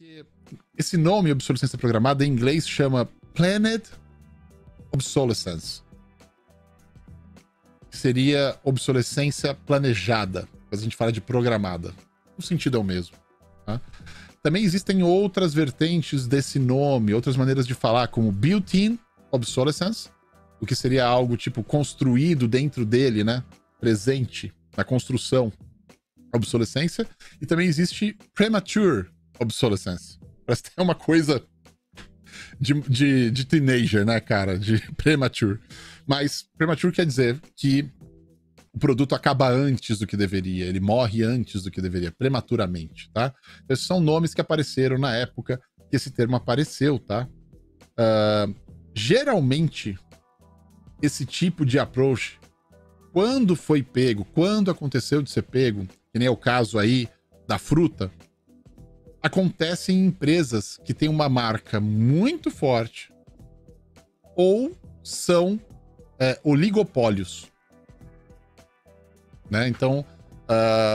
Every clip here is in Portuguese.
Porque esse nome, obsolescência programada, em inglês chama Planned Obsolescence. Que seria obsolescência planejada, quando a gente fala de programada. O sentido é o mesmo. Tá? Também existem outras vertentes desse nome, outras maneiras de falar, como built-in obsolescence, o que seria algo tipo construído dentro dele, né? Presente na construção, obsolescência. E também existe premature obsolescence. Parece ter uma coisa de teenager, né, cara? De premature. Mas premature quer dizer que o produto acaba antes do que deveria, ele morre antes do que deveria, prematuramente, tá? Esses são nomes que apareceram na época que esse termo apareceu, tá? Geralmente, esse tipo de approach, quando foi pego, quando aconteceu de ser pego, que nem é o caso aí da fruta, acontece em empresas que têm uma marca muito forte ou são oligopólios. Né? Então,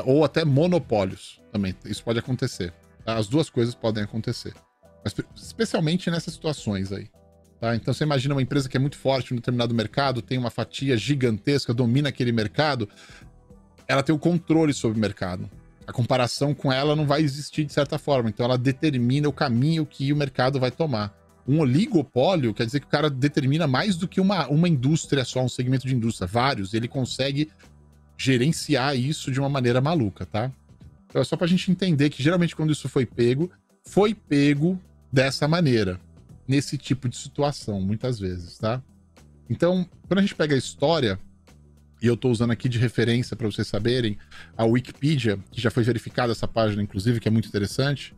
ou até monopólios também. Isso pode acontecer. Tá? As duas coisas podem acontecer. Mas especialmente nessas situações aí. Tá? Então, você imagina uma empresa que é muito forte em um determinado mercado, tem uma fatia gigantesca, domina aquele mercado, ela tem o controle sobre o mercado. A comparação com ela não vai existir de certa forma. Então, ela determina o caminho que o mercado vai tomar. Um oligopólio quer dizer que o cara determina mais do que uma indústria só, um segmento de indústria. Vários. Ele consegue gerenciar isso de uma maneira maluca, tá? Então é só pra gente entender que geralmente quando isso foi pego dessa maneira, nesse tipo de situação, muitas vezes, tá? Então, quando a gente pega a história, e eu tô usando aqui de referência para vocês saberem, a Wikipedia, que já foi verificada essa página, inclusive, que é muito interessante,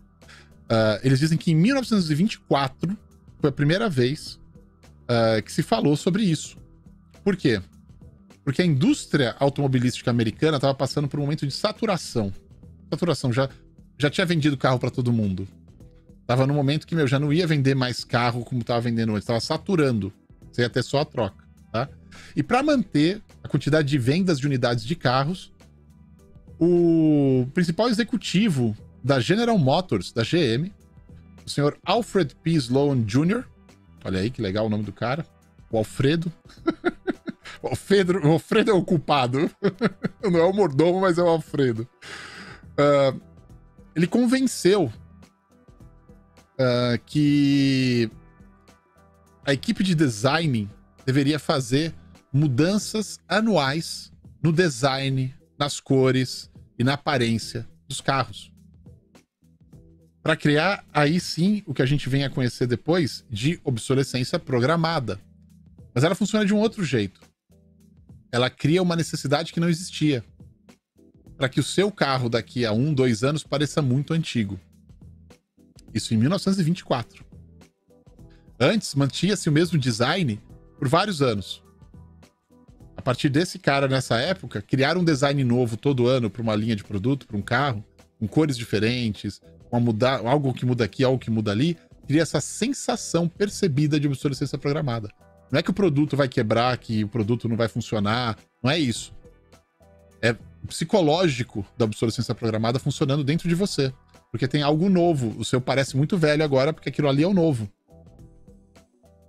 eles dizem que em 1924 foi a primeira vez que se falou sobre isso. Por quê? Porque a indústria automobilística americana estava passando por um momento de saturação. Já tinha vendido carro para todo mundo. Tava no momento que, já não ia vender mais carro como tava vendendo antes. Tava saturando. Você ia ter só a troca, tá? E para manter a quantidade de vendas de unidades de carros, o principal executivo da General Motors, da GM, o senhor Alfred P. Sloan Jr., olha aí que legal o nome do cara, o Alfredo... O Alfredo é o culpado. Não é o mordomo, mas é o Alfredo. Ele convenceu que a equipe de design deveria fazer mudanças anuais no design, nas cores e na aparência dos carros. Para criar, aí sim, o que a gente vem a conhecer depois de obsolescência programada. Mas ela funciona de um outro jeito. Ela cria uma necessidade que não existia. Para que o seu carro daqui a 1, 2 anos pareça muito antigo. Isso em 1924. Antes, mantinha-se o mesmo design por vários anos. A partir desse cara, nessa época, criar um design novo todo ano para uma linha de produto, para um carro, com cores diferentes, algo que muda aqui, algo que muda ali, cria essa sensação percebida de obsolescência programada. Não é que o produto vai quebrar, que o produto não vai funcionar. Não é isso. É o psicológico da obsolescência programada funcionando dentro de você. Porque tem algo novo. O seu parece muito velho agora, porque aquilo ali é o novo.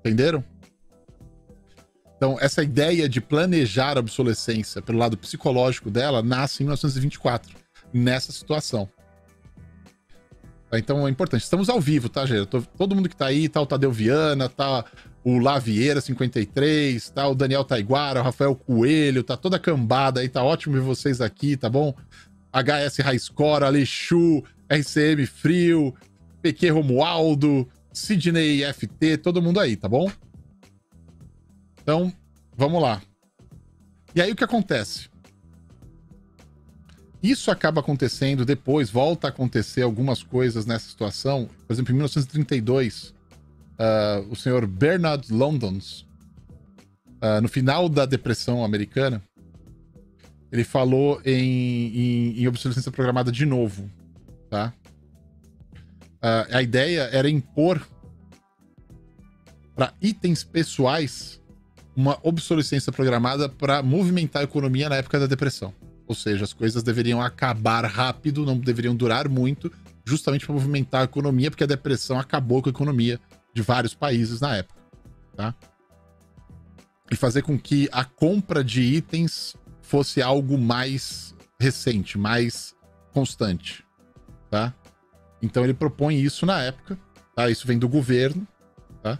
Entenderam? Então, essa ideia de planejar a obsolescência pelo lado psicológico dela nasce em 1924, nessa situação. Então é importante. Estamos ao vivo, tá, gente? Todo mundo que tá aí, tá o Tadeu Viana, tá o Lavieira 53, tá o Daniel Taiguara, o Rafael Coelho, tá toda a cambada aí, tá ótimo ver vocês aqui, tá bom? HS Raiscora, Alexu, RCM Frio, PQ Romualdo, Sidney FT, todo mundo aí, tá bom? Então, vamos lá. E aí o que acontece? Isso acaba acontecendo depois, volta a acontecer algumas coisas nessa situação. Por exemplo, em 1932, o senhor Bernard Londons, no final da Depressão Americana, ele falou em obsolescência programada de novo, tá? A ideia era impor para itens pessoais uma obsolescência programada para movimentar a economia na época da Depressão. Ou seja, as coisas deveriam acabar rápido, não deveriam durar muito, justamente para movimentar a economia, porque a depressão acabou com a economia de vários países na época, tá? E fazer com que a compra de itens fosse algo mais recente, mais constante, tá? Então ele propõe isso na época, tá? Isso vem do governo, tá?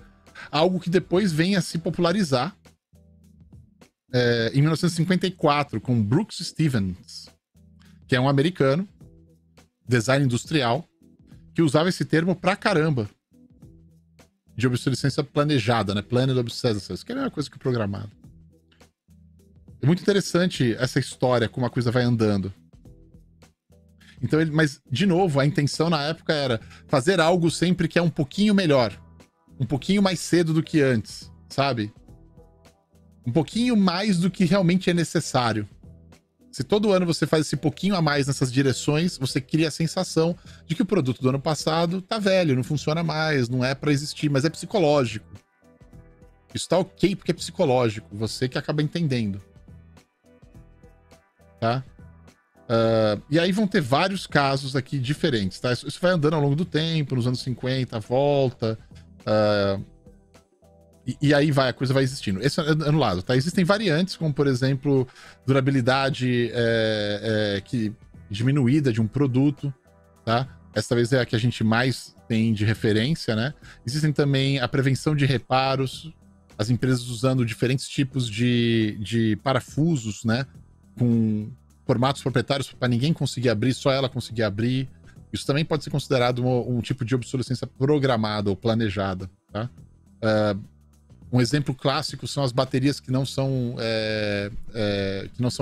Algo que depois vem a se popularizar em 1954 com Brooks Stevens, que é um americano, design industrial, que usava esse termo pra caramba de obsolescência planejada, né? Planned obsolescence, que é a mesma coisa que programado. É muito interessante essa história, como a coisa vai andando. Então, mas, de novo, a intenção na época era fazer algo sempre que é um pouquinho melhor. Um pouquinho mais cedo do que antes, sabe? Um pouquinho mais do que realmente é necessário. Se todo ano você faz esse pouquinho a mais nessas direções, você cria a sensação de que o produto do ano passado tá velho, não funciona mais, não é para existir, mas é psicológico. Isso tá ok porque é psicológico, você que acaba entendendo. Tá? E aí vão ter vários casos aqui diferentes, tá? Isso vai andando ao longo do tempo, nos anos 50, volta. E aí a coisa vai existindo. Esse é anulado, tá? Existem variantes, como por exemplo, durabilidade diminuída de um produto, tá? Essa talvez é a que a gente mais tem de referência, né? Existem também a prevenção de reparos, as empresas usando diferentes tipos de parafusos, né? Com formatos proprietários para ninguém conseguir abrir, só ela conseguir abrir. Isso também pode ser considerado um tipo de obsolescência programada ou planejada, tá? Um exemplo clássico são as baterias que não são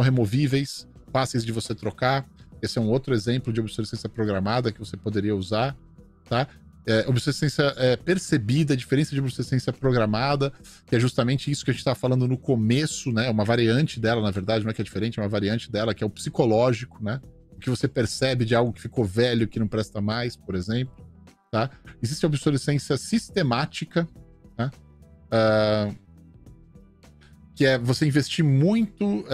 removíveis, fáceis de você trocar. Esse é um outro exemplo de obsolescência programada que você poderia usar, tá? Obsolescência percebida, a diferença de obsolescência programada, que é justamente isso que a gente está falando no começo, né? Uma variante dela, na verdade, não é que é diferente, é uma variante dela, que é o psicológico, né? O que você percebe de algo que ficou velho, que não presta mais, por exemplo, tá? Existe a obsolescência sistemática, tá? Que é você investir muito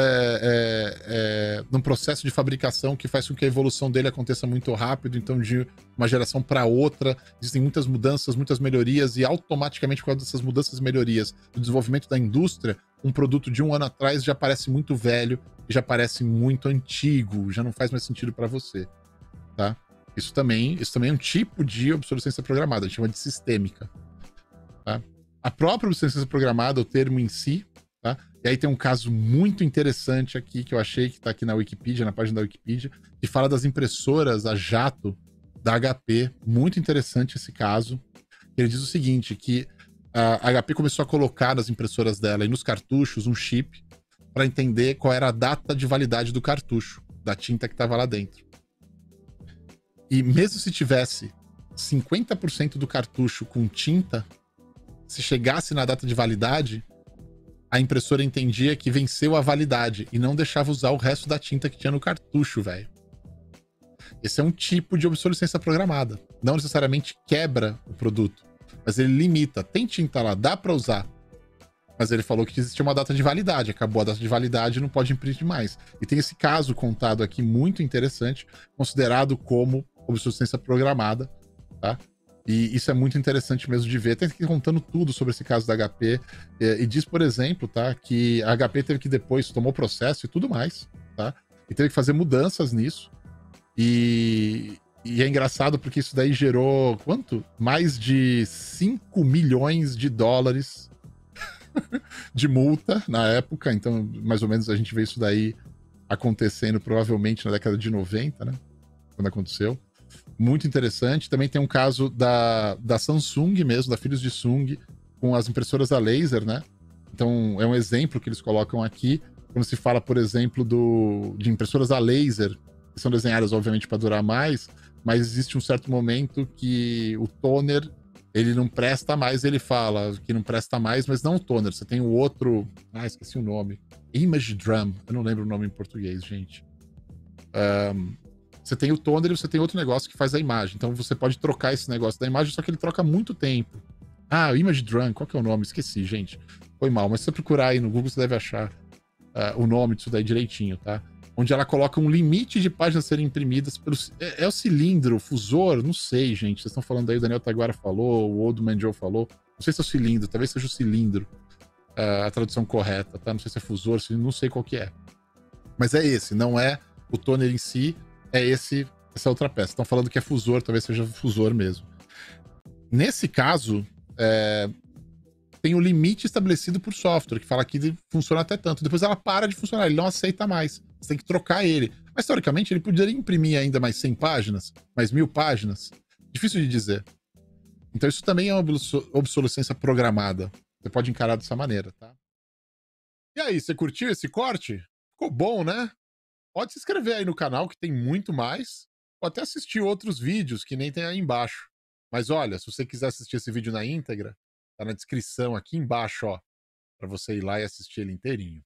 num processo de fabricação que faz com que a evolução dele aconteça muito rápido, então de uma geração para outra existem muitas mudanças, muitas melhorias, e automaticamente por causa dessas mudanças e melhorias do desenvolvimento da indústria, um produto de um ano atrás já parece muito velho, já parece muito antigo, já não faz mais sentido para você, tá? Isso também é um tipo de obsolescência programada, a gente chama de sistêmica, tá? A própria obsolescência programada, o termo em si, tá? E aí tem um caso muito interessante aqui, que eu achei que tá aqui na Wikipedia, na página da Wikipedia, que fala das impressoras a jato da HP. Muito interessante esse caso. Ele diz o seguinte, que a HP começou a colocar nas impressoras dela e nos cartuchos um chip para entender qual era a data de validade do cartucho, da tinta que estava lá dentro. E mesmo se tivesse 50% do cartucho com tinta, se chegasse na data de validade, a impressora entendia que venceu a validade e não deixava usar o resto da tinta que tinha no cartucho, velho. Esse é um tipo de obsolescência programada. Não necessariamente quebra o produto, mas ele limita. Tem tinta lá, dá para usar. Mas ele falou que existia uma data de validade. Acabou a data de validade e não pode imprimir mais. E tem esse caso contado aqui muito interessante, considerado como obsolescência programada, tá? E isso é muito interessante mesmo de ver. Tem que ir contando tudo sobre esse caso da HP. E diz, por exemplo, tá, que a HP teve que depois tomou processo e tudo mais, tá? E teve que fazer mudanças nisso. E é engraçado porque isso daí gerou quanto? Mais de 5 milhões de dólares de multa na época. Então, mais ou menos, a gente vê isso daí acontecendo provavelmente na década de 90, né? Quando aconteceu. Muito interessante. Também tem um caso da Samsung mesmo, da Filhos de Sung, com as impressoras a laser, né? Então, é um exemplo que eles colocam aqui, quando se fala, por exemplo, de impressoras a laser, que são desenhadas, obviamente, para durar mais, mas existe um certo momento que o toner, ele não presta mais, ele fala que não presta mais, mas não o toner, você tem o outro... Ah, esqueci o nome. Image Drum, eu não lembro o nome em português, gente. Você tem o toner e você tem outro negócio que faz a imagem. Então você pode trocar esse negócio da imagem, só que ele troca muito tempo. Ah, o Image Drum, qual que é o nome? Esqueci, gente. Foi mal, mas se você procurar aí no Google, você deve achar o nome disso daí direitinho, tá? onde ela coloca um limite de páginas a serem imprimidas pelo... É o cilindro, o fusor? Não sei, gente. Vocês estão falando aí, o Daniel Taguara falou, o Old Man Joe falou. Não sei se é o cilindro, talvez seja o cilindro. A tradução correta, tá? Não sei se é fusor, não sei qual que é. Mas é esse, não é o toner em si, é essa outra peça. Estão falando que é fusor, talvez seja fusor mesmo. Nesse caso, tem o limite estabelecido por software, que fala que ele funciona até tanto. Depois ela para de funcionar, ele não aceita mais. Você tem que trocar ele. Mas, teoricamente, ele poderia imprimir ainda mais 100 páginas, mais 1000 páginas. Difícil de dizer. Então, isso também é uma obsolescência programada. Você pode encarar dessa maneira, tá? E aí, você curtiu esse corte? Ficou bom, né? Pode se inscrever aí no canal, que tem muito mais. Ou até assistir outros vídeos, que nem tem aí embaixo. Mas olha, se você quiser assistir esse vídeo na íntegra, tá na descrição aqui embaixo, ó, para você ir lá e assistir ele inteirinho.